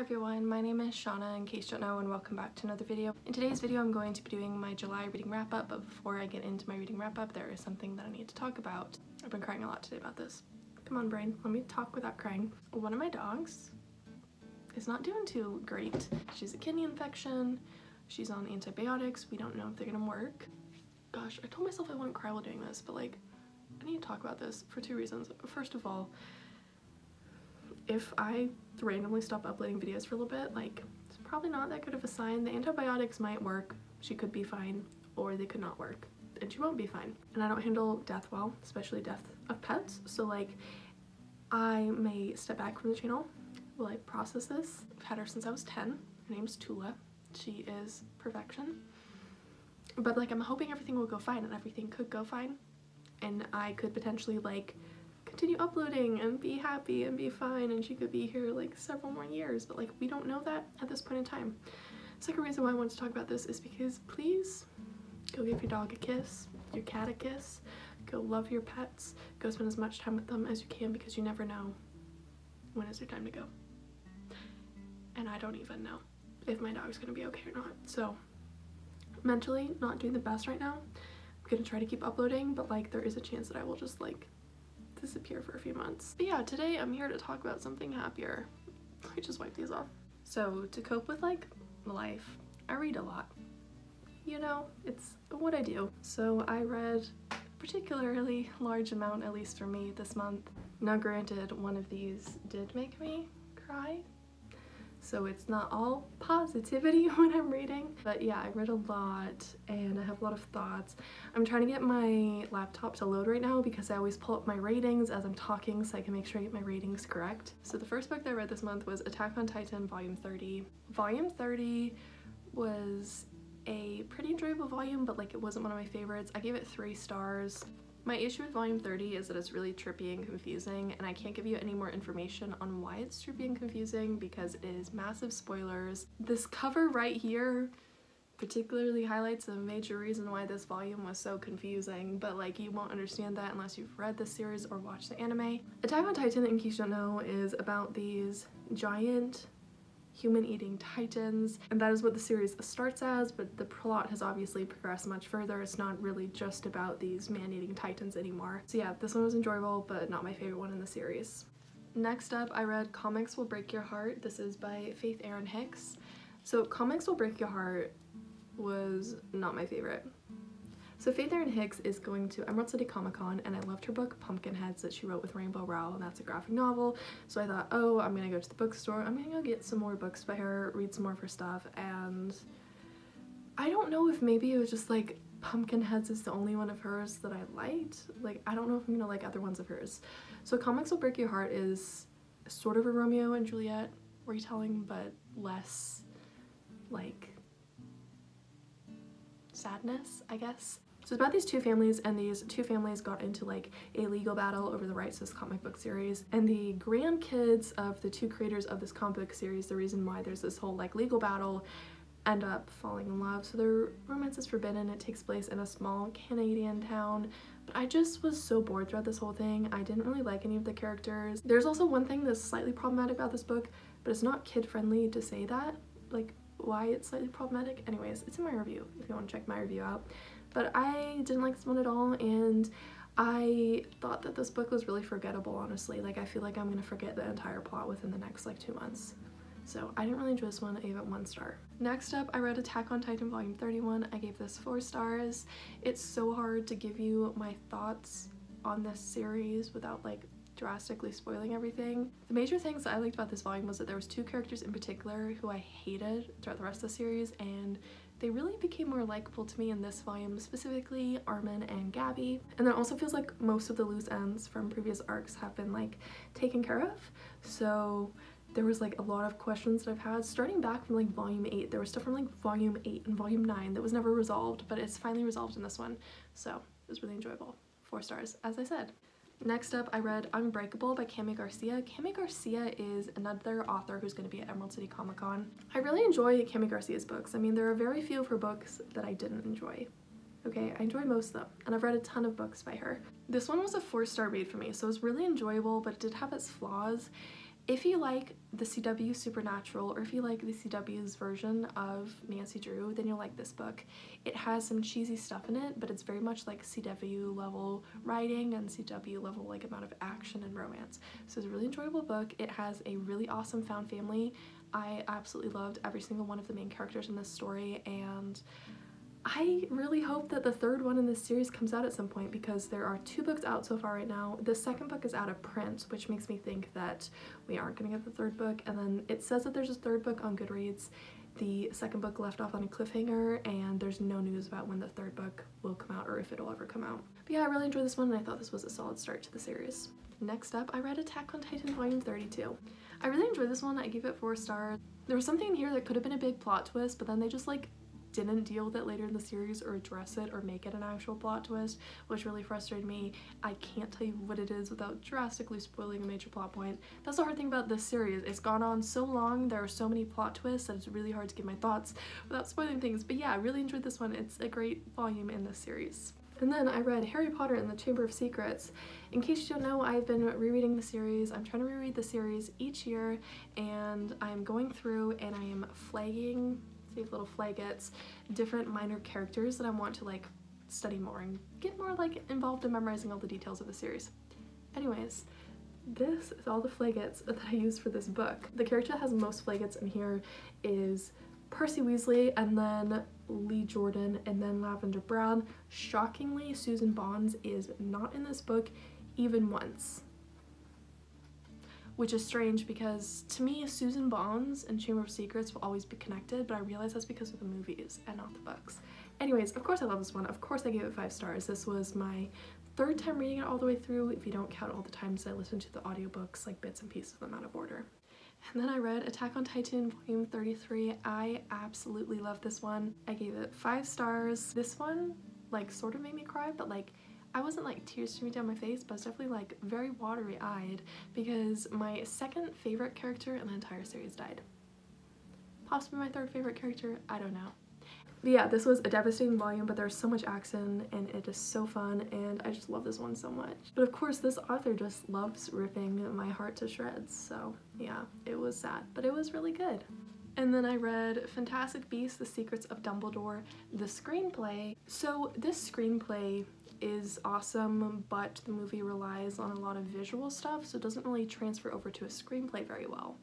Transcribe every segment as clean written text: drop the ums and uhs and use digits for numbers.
everyone, my name is Shauna in case you don't know, and welcome back to another video. In today's video I'm going to be doing my July reading wrap up, but before I get into my reading wrap up there is something that I need to talk about. I've been crying a lot today about this. Come on brain, let me talk without crying. One of my dogs is not doing too great. She's a kidney infection, she's on antibiotics, we don't know if they're gonna work. Gosh, I told myself I wouldn't cry while doing this, but like, I need to talk about this for two reasons. First of all, if I randomly stop uploading videos for a little bit, like, it's probably not that good of a sign. The antibiotics might work, she could be fine, or they could not work, and she won't be fine. And I don't handle death well, especially death of pets, so like, I may step back from the channel while I process this. I've had her since I was 10. Her name's Tula. She is perfection. But like, I'm hoping everything will go fine, and everything could go fine, and I could potentially like continue uploading and be happy and be fine, and she could be here like several more years, but like, we don't know that at this point in time. Second reason why I want to talk about this is because please go give your dog a kiss, your cat a kiss, go love your pets, go spend as much time with them as you can, because you never know when is their time to go. And I don't even know if my dog's gonna be okay or not. So mentally not doing the best right now. I'm gonna try to keep uploading, but like, there is a chance that I will just like disappear for a few months. But yeah, today I'm here to talk about something happier. Let me just wipe these off. So to cope with like life, I read a lot. You know, it's what I do. So I read a particularly large amount, at least for me, this month. Now granted, one of these did make me cry, so it's not all positivity when I'm reading. But yeah, I read a lot and I have a lot of thoughts. I'm trying to get my laptop to load right now because I always pull up my ratings as I'm talking so I can make sure I get my ratings correct. So the first book that I read this month was Attack on Titan Volume 30. Volume 30 was a pretty enjoyable volume, but like, it wasn't one of my favorites. I gave it 3 stars. My issue with Volume 30 is that it's really trippy and confusing, and I can't give you any more information on why it's trippy and confusing because it is massive spoilers. This cover right here particularly highlights a major reason why this volume was so confusing, but like, you won't understand that unless you've read this series or watched the anime. Attack on Titan, in case you don't know, is about these giant human-eating titans, and that is what the series starts as, but the plot has obviously progressed much further. It's not really just about these man-eating titans anymore. So yeah, this one was enjoyable, but not my favorite one in the series. Next up, I read Comics Will Break Your Heart. This is by Faith Erin Hicks. So Comics Will Break Your Heart was not my favorite. So Faith Erin Hicks is going to Emerald City Comic Con, and I loved her book Pumpkinheads that she wrote with Rainbow Rowell, and that's a graphic novel. So I thought, oh, I'm gonna go to the bookstore, I'm gonna go get some more books by her, read some more of her stuff, and I don't know if maybe it was just like Pumpkinheads is the only one of hers that I liked. Like, I don't know if I'm gonna like other ones of hers. So Comics Will Break Your Heart is sort of a Romeo and Juliet retelling, but less like sadness, I guess. So it's about these two families, and these two families got into like a legal battle over the rights to this comic book series, and the grandkids of the two creators of this comic book series, the reason why there's this whole like legal battle, end up falling in love. So their romance is forbidden. It takes place in a small Canadian town, but I just was so bored throughout this whole thing. I didn't really like any of the characters. There's also one thing that's slightly problematic about this book, but it's not kid-friendly to say that. Like, why it's slightly problematic? Anyways, it's in my review if you want to check my review out. But I didn't like this one at all, and I thought that this book was really forgettable, honestly. Like, I feel like I'm gonna forget the entire plot within the next like 2 months. So I didn't really enjoy this one. I gave it 1 star. Next up, I read Attack on Titan Volume 31. I gave this 4 stars. It's so hard to give you my thoughts on this series without like drastically spoiling everything. The major things that I liked about this volume was that there was 2 characters in particular who I hated throughout the rest of the series, and they really became more likable to me in this volume, specifically Armin and Gabby. And then it also feels like most of the loose ends from previous arcs have been like taken care of. So there was like a lot of questions that I've had starting back from like volume 8. There was stuff from like volume 8 and volume 9 that was never resolved, but it's finally resolved in this one. So it was really enjoyable. 4 stars, as I said. Next up, I read Unbreakable by Cami Garcia. Cami Garcia is another author who's going to be at Emerald City Comic Con. I really enjoy Cami Garcia's books. I mean, there are very few of her books that I didn't enjoy. Okay, I enjoyed most of them, and I've read a ton of books by her. This one was a 4-star read for me, so it was really enjoyable, but it did have its flaws, If you like the CW Supernatural, or if you like the CW's version of Nancy Drew, then you'll like this book. It has some cheesy stuff in it, but it's very much like CW level writing and CW level like amount of action and romance. So it's a really enjoyable book. It has a really awesome found family. I absolutely loved every single one of the main characters in this story, and I really hope that the third one in this series comes out at some point, because there are 2 books out so far right now. The second book is out of print, which makes me think that we aren't going to get the third book, and then it says that there's a third book on Goodreads. The second book left off on a cliffhanger, and there's no news about when the third book will come out or if it'll ever come out. But yeah, I really enjoyed this one, and I thought this was a solid start to the series. Next up, I read Attack on Titan Volume 32. I really enjoyed this one. I gave it 4 stars. There was something in here that could have been a big plot twist, but then they just like didn't deal with it later in the series or address it or make it an actual plot twist, which really frustrated me. I can't tell you what it is without drastically spoiling a major plot point. That's the hard thing about this series. It's gone on so long, there are so many plot twists that it's really hard to give my thoughts without spoiling things. But yeah, I really enjoyed this one. It's a great volume in this series. And then I read Harry Potter and the Chamber of Secrets. In case you don't know, I've been rereading the series. I'm trying to reread the series each year, and I'm going through and I am flagging, these little flaggets, different minor characters that I want to like study more and get more like involved in memorizing all the details of the series. Anyways, this is all the flaggets that I used for this book. The character that has the most flaggets in here is Percy Weasley, and then Lee Jordan, and then Lavender Brown. Shockingly, Susan Bonds is not in this book even once, which is strange because to me Susan Bonds and Chamber of Secrets will always be connected, but I realize that's because of the movies and not the books. Anyways, of course I love this one. Of course I gave it 5 stars. This was my 3rd time reading it all the way through, if you don't count all the times I listened to the audiobooks, like bits and pieces of them out of order. And then I read Attack on Titan Volume 33. I absolutely love this one. I gave it 5 stars. This one like sort of made me cry, but like I wasn't like tears streaming down my face, but I was definitely like very watery eyed because my 2nd favorite character in the entire series died. Possibly my 3rd favorite character, I don't know. But yeah, this was a devastating volume, but there's so much action and it is so fun, and I just love this one so much. But of course this author just loves ripping my heart to shreds, so yeah, it was sad, but it was really good. And then I read Fantastic Beasts: The Secrets of Dumbledore, the screenplay. So this screenplay is awesome, but the movie relies on a lot of visual stuff, so it doesn't really transfer over to a screenplay very well.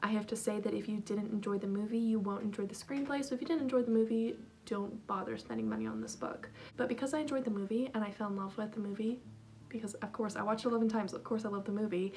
I have to say that if you didn't enjoy the movie, you won't enjoy the screenplay, so if you didn't enjoy the movie, don't bother spending money on this book. But because I enjoyed the movie and I fell in love with the movie, because of course I watched it 11 times, of course I love the movie,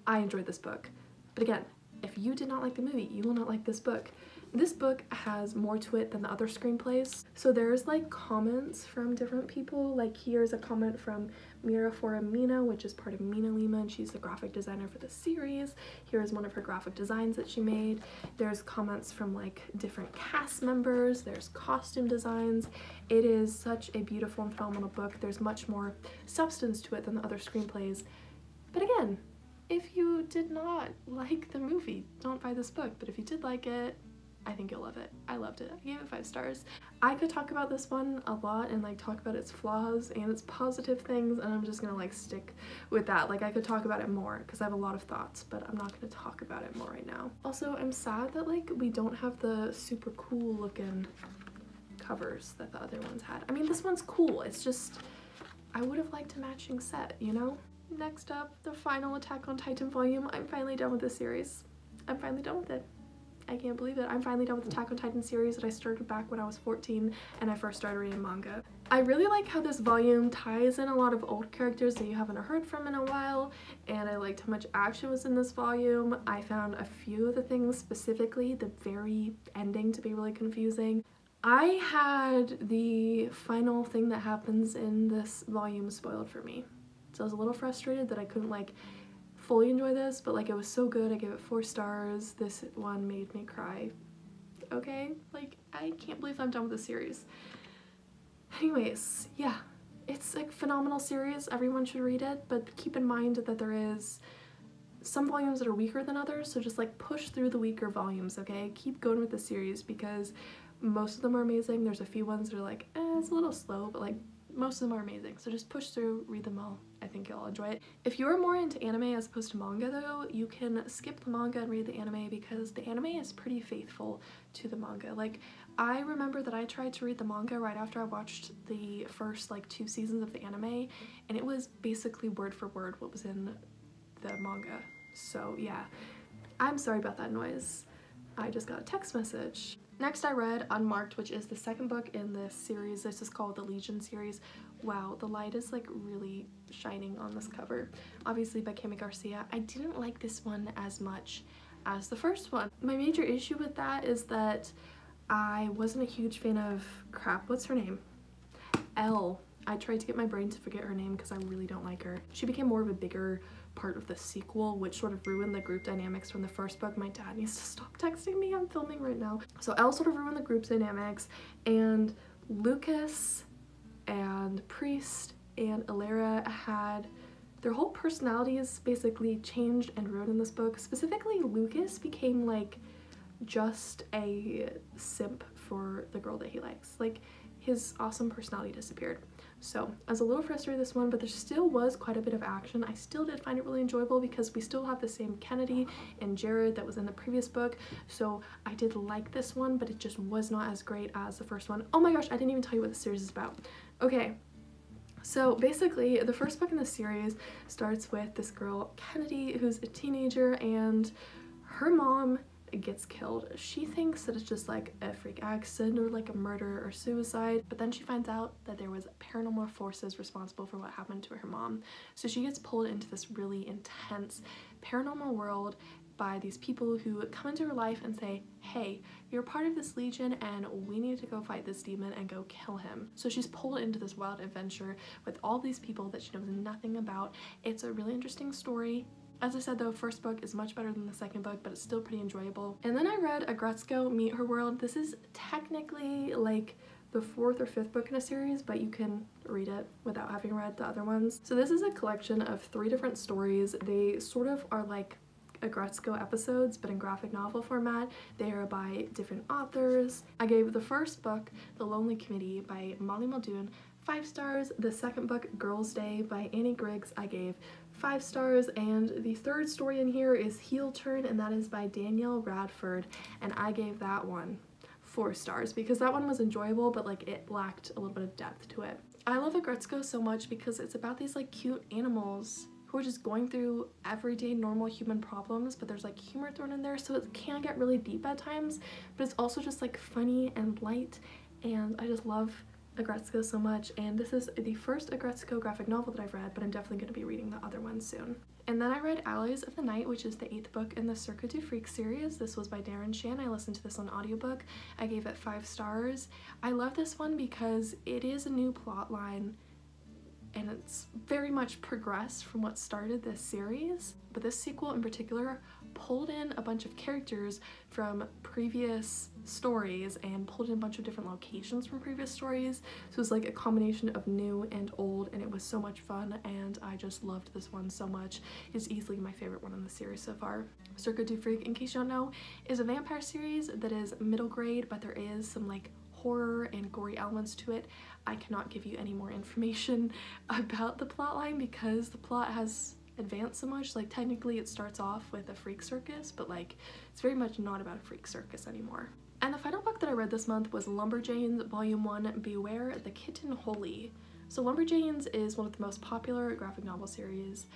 I enjoyed this book. But again, if you did not like the movie, you will not like this book. This book has more to it than the other screenplays. So there's like comments from different people. Like here's a comment from Mira Foramina, which is part of Mina Lima, and she's the graphic designer for the series. Here's one of her graphic designs that she made. There's comments from like different cast members. There's costume designs. It is such a beautiful and phenomenal book. There's much more substance to it than the other screenplays. But again, if you did not like the movie, don't buy this book. But if you did like it, I think you'll love it. I loved it. I gave it 5 stars. I could talk about this one a lot and like talk about its flaws and its positive things, and I'm just gonna like stick with that. Like I could talk about it more because I have a lot of thoughts, but I'm not gonna talk about it more right now. Also, I'm sad that like we don't have the super cool looking covers that the other ones had. I mean, this one's cool. It's just, I would have liked a matching set, you know? Next up, the final Attack on Titan volume. I'm finally done with this series. I'm finally done with it. I can't believe it. I'm finally done with the Attack on Titan series that I started back when I was 14 and I first started reading manga. I really like how this volume ties in a lot of old characters that you haven't heard from in a while, and I liked how much action was in this volume. I found a few of the things, specifically the very ending, to be really confusing. I had the final thing that happens in this volume spoiled for me, so I was a little frustrated that I couldn't like fully enjoy this, but like it was so good. I gave it 4 stars. This one made me cry. Okay, like I can't believe I'm done with the series. Anyways, yeah, it's a phenomenal series. Everyone should read it, but keep in mind that there is some volumes that are weaker than others, so just like push through the weaker volumes, okay? Keep going with the series because most of them are amazing. There's a few ones that are like, it's a little slow, but like most of them are amazing, so just push through, read them all. I think you'll enjoy it. If you're more into anime as opposed to manga though, you can skip the manga and read the anime because the anime is pretty faithful to the manga. Like, I remember that I tried to read the manga right after I watched the first like 2 seasons of the anime, and it was basically word for word what was in the manga. So yeah, I'm sorry about that noise. I just got a text message. Next I read Unmarked, which is the second book in this series. This is called the Legion series. Wow, the light is like really shining on this cover. Obviously by Garcia. I didn't like this one as much as the first one. My major issue with that is that I wasn't a huge fan of, crap, what's her name? Elle. I tried to get my brain to forget her name because I really don't like her. She became more of a bigger part of the sequel, which sort of ruined the group dynamics from the first book. My dad needs to stop texting me, I'm filming right now. So Elle sort of ruined the group dynamics, and Lucas and Priest and Illyria had their whole personalities basically changed and ruined in this book. Specifically, Lucas became like just a simp for the girl that he likes. Like, his awesome personality disappeared. So I was a little frustrated with this one, but there still was quite a bit of action. I still did find it really enjoyable because we still have the same Kennedy and Jared that was in the previous book. So I did like this one, but it just was not as great as the first one. Oh my gosh, I didn't even tell you what the series is about. Okay, so basically the first book in the series starts with this girl, Kennedy, who's a teenager, and her mom gets killed. She thinks that it's just like a freak accident or like a murder or suicide, but then she finds out that there was paranormal forces responsible for what happened to her mom. So she gets pulled into this really intense paranormal world by these people who come into her life and say, hey, you're part of this legion and we need to go fight this demon and go kill him. So she's pulled into this wild adventure with all these people that she knows nothing about. It's a really interesting story. As I said though, first book is much better than the second book, but it's still pretty enjoyable. And then I read Agretzko Meet Her World. This is technically like the 4th or 5th book in a series, but you can read it without having read the other ones. So this is a collection of 3 different stories. They sort of are like Agretzko episodes, but in graphic novel format. They are by different authors. I gave the first book, The Lonely Committee by Molly Muldoon, 5 stars. The second book, Girls' Day by Annie Griggs, I gave 5 stars, and the third story in here is Heel Turn, and that is by Danielle Radford, and I gave that one 4 stars because that one was enjoyable, but like it lacked a little bit of depth to it. I love Agretzko so much because it's about these like cute animals who are just going through everyday normal human problems, but there's like humor thrown in there, so it can get really deep at times, but it's also just like funny and light, and I just love Agretzko so much. And this is the first Agretzko graphic novel that I've read, but I'm definitely going to be reading the other ones soon. And then I read Allies of the Night, which is the 8th book in the Circuit du Freak series. This was by Darren Shan. I listened to this on audiobook. I gave it 5 stars. I love this one because it is a new plot line and it's very much progressed from what started this series, but this sequel in particular pulled in a bunch of characters from previous stories and pulled in a bunch of different locations from previous stories. So it was like a combination of new and old, and it was so much fun, and I just loved this one so much. It's easily my favorite one in the series so far. Circuit du Freak, in case you don't know, is a vampire series that is middle grade, but there is some like horror and gory elements to it. I cannot give you any more information about the plotline because the plot has advanced so much. Like technically it starts off with a freak circus, but like it's very much not about a freak circus anymore. And the final book that I read this month was Lumberjanes Volume 1, Beware the Kitten Holy. So Lumberjanes is one of the most popular graphic novel series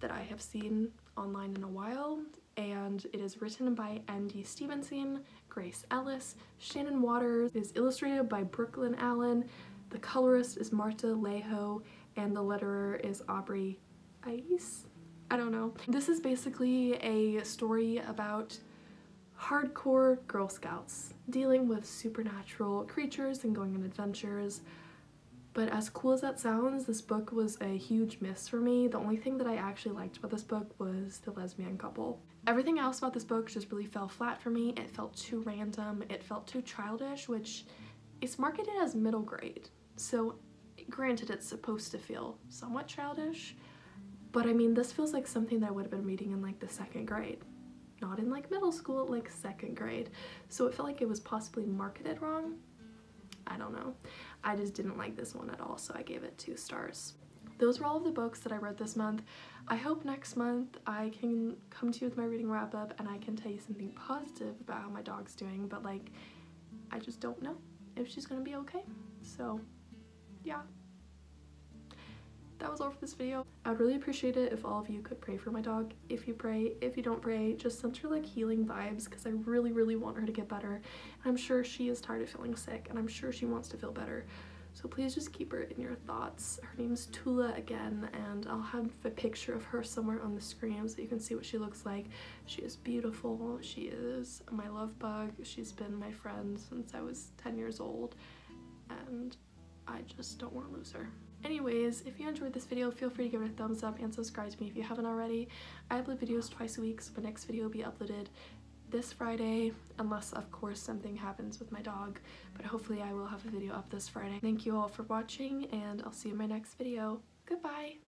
that I have seen online in a while, and it is written by N.D. Stevenson, Grace Ellis, Shannon Waters, it is illustrated by Brooklyn Allen, the colorist is Marta Lejo, and the letterer is Aubrey Ice? I don't know. This is basically a story about hardcore Girl Scouts dealing with supernatural creatures and going on adventures. But as cool as that sounds, this book was a huge miss for me. The only thing that I actually liked about this book was the lesbian couple. Everything else about this book just really fell flat for me. It felt too random, it felt too childish, which is marketed as middle grade. So granted, it's supposed to feel somewhat childish, but I mean, this feels like something that I would have been reading in like the 2nd grade. Not in like middle school, like 2nd grade. So it felt like it was possibly marketed wrong. I don't know. I just didn't like this one at all, so I gave it 2 stars. Those were all of the books that I read this month. I hope next month I can come to you with my reading wrap up and I can tell you something positive about how my dog's doing, but like, I just don't know if she's gonna be okay. So yeah, that was all for this video. I would really appreciate it if all of you could pray for my dog. If you pray, if you don't pray, just send her like healing vibes, because I really want her to get better. And I'm sure she is tired of feeling sick, and I'm sure she wants to feel better. So please just keep her in your thoughts. Her name's Tula again, and I'll have a picture of her somewhere on the screen so you can see what she looks like. She is beautiful. She is my love bug. She's been my friend since I was 10 years old, and I just don't want to lose her. Anyways, if you enjoyed this video, feel free to give it a thumbs up and subscribe to me if you haven't already. I upload videos twice a week, so the next video will be uploaded this Friday, unless of course something happens with my dog, but hopefully I will have a video up this Friday. Thank you all for watching, and I'll see you in my next video. Goodbye!